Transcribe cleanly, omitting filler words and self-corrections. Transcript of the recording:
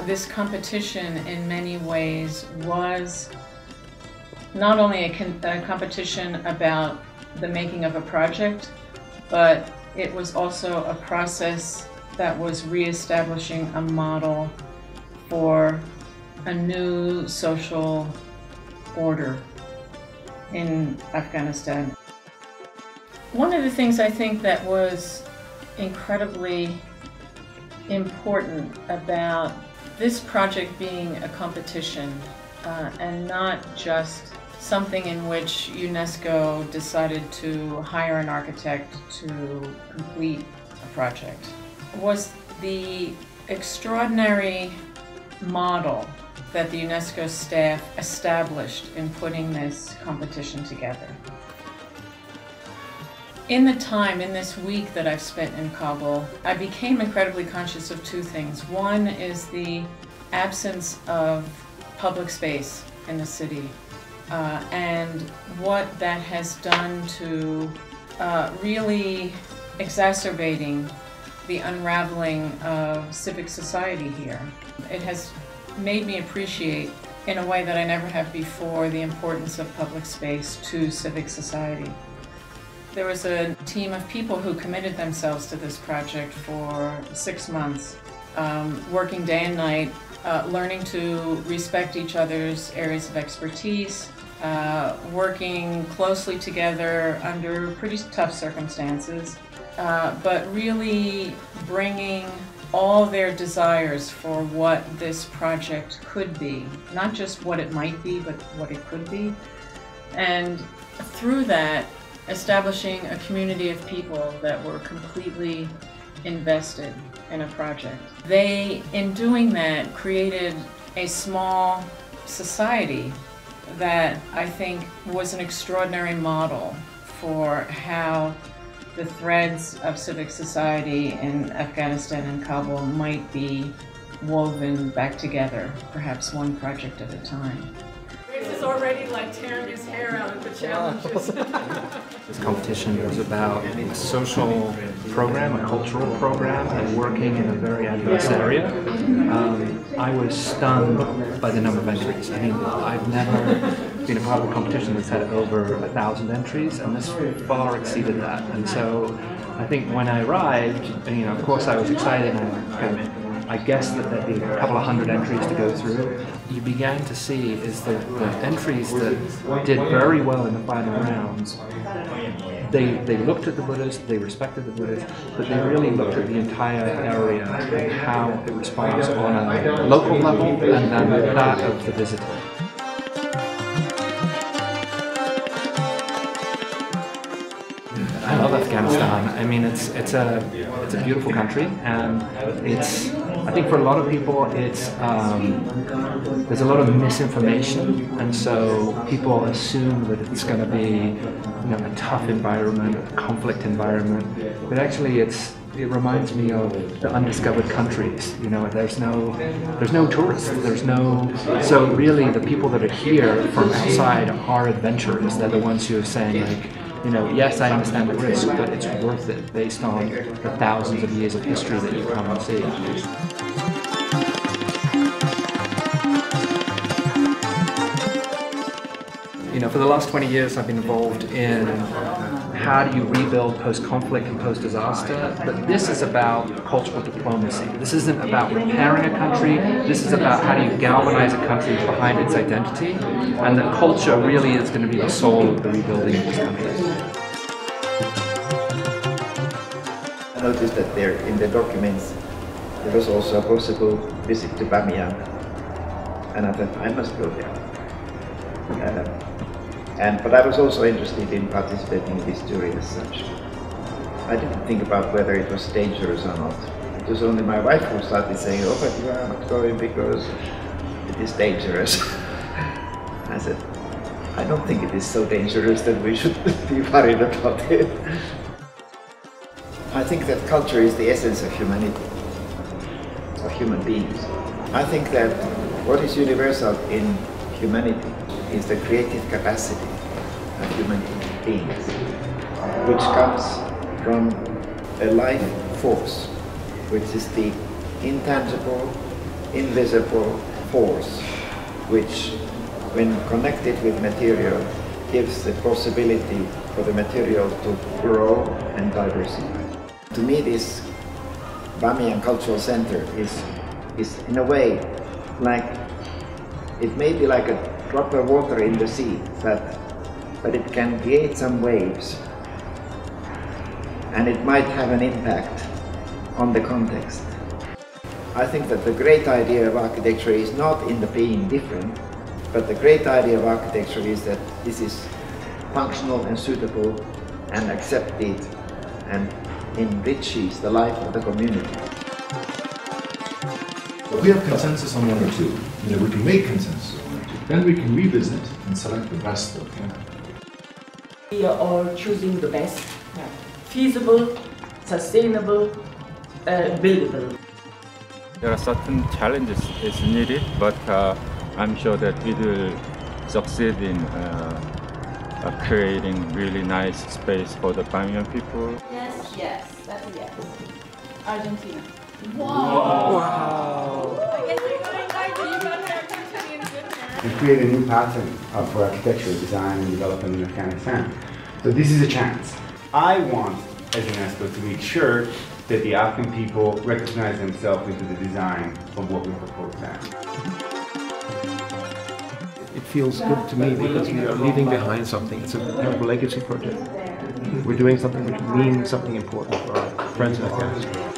This competition in many ways was not only a competition about the making of a project, but it was also a process that was reestablishing a model for a new social order in Afghanistan. One of the things I think that was incredibly important about this project being a competition and not just something in which UNESCO decided to hire an architect to complete a project was the extraordinary model that the UNESCO staff established in putting this competition together. In this week that I've spent in Kabul, I became incredibly conscious of two things. One is the absence of public space in the city and what that has done to really exacerbating the unraveling of civic society here. It has made me appreciate, in a way that I never have before, the importance of public space to civic society. There was a team of people who committed themselves to this project for 6 months, working day and night, learning to respect each other's areas of expertise, working closely together under pretty tough circumstances, but really bringing all their desires for what this project could be, not just what it might be, but what it could be. And through that, establishing a community of people that were completely invested in a project. They, in doing that, created a small society that I think was an extraordinary model for how the threads of civic society in Afghanistan and Kabul might be woven back together, perhaps one project at a time. Grace is already like tearing his hair out at the challenges. This competition was about a social program, a cultural program, and working in a very adverse area. I was stunned by the number of entries. I mean, I've never been a part of a competition that's had over 1,000 entries, and this far exceeded that. And so I think when I arrived, and, of course I was excited, and I guessed that there'd be a couple of hundred entries to go through. You began to see is the entries that did very well in the final rounds, they looked at the Buddhas, they respected the Buddhas, but they really looked at the entire area and how it responds on a local level and then that of the visitor. I love Afghanistan. I mean, it's a beautiful country, and I think for a lot of people, there's a lot of misinformation, and so people assume that it's going to be, a tough environment, a conflict environment. But actually, it reminds me of the undiscovered countries. There's no tourists. So really, the people that are here from outside are adventurers. They're the ones who are saying, like, yes, I understand the risk, but it's worth it based on the thousands of years of history that you come and see. For the last 20 years I've been involved in how do you rebuild post-conflict and post-disaster, but this is about cultural diplomacy. This isn't about repairing a country, this is about how do you galvanize a country behind its identity, and that culture really is going to be the soul of the rebuilding of this country. I noticed that there in the documents there was also a possible visit to Bamiyan, and I thought I must go there. But I was also interested in participating in this jury as such. I didn't think about whether it was dangerous or not. It was only my wife who started saying, "Oh, but you are not going because it is dangerous." I said, I don't think it is so dangerous that we should be worried about it. I think that culture is the essence of humanity, of human beings. I think that what is universal in humanity is the creative capacity of human beings, which comes from a life force, which is the intangible, invisible force, which, when connected with material, gives the possibility for the material to grow and diversify. To me, this Bamiyan Cultural Center is in a way like, it may be like a drop of water in the sea, but it can create some waves, and it might have an impact on the context. I think that the great idea of architecture is not in the being different, but the great idea of architecture is that this is functional and suitable and accepted and enriches the life of the community. If we have consensus on one or two, we can make consensus on one or two, then we can revisit and select the best that we can. We are choosing the best, feasible, sustainable, buildable. There are certain challenges is needed, but I'm sure that we will succeed in creating really nice space for the Bamiyan people. Yes, that's a yes. Argentina. Wow. I guess you're going Argentina. You got Argentinian good there. And create a new pattern for architecture, design and development in Afghanistan. So this is a chance. I want, as UNESCO, to make sure that the Afghan people recognize themselves into the design of what we propose now. It feels good to me because we are leaving behind something. It's a kind of legacy project. We're doing something which means something important for our friends in Afghanistan.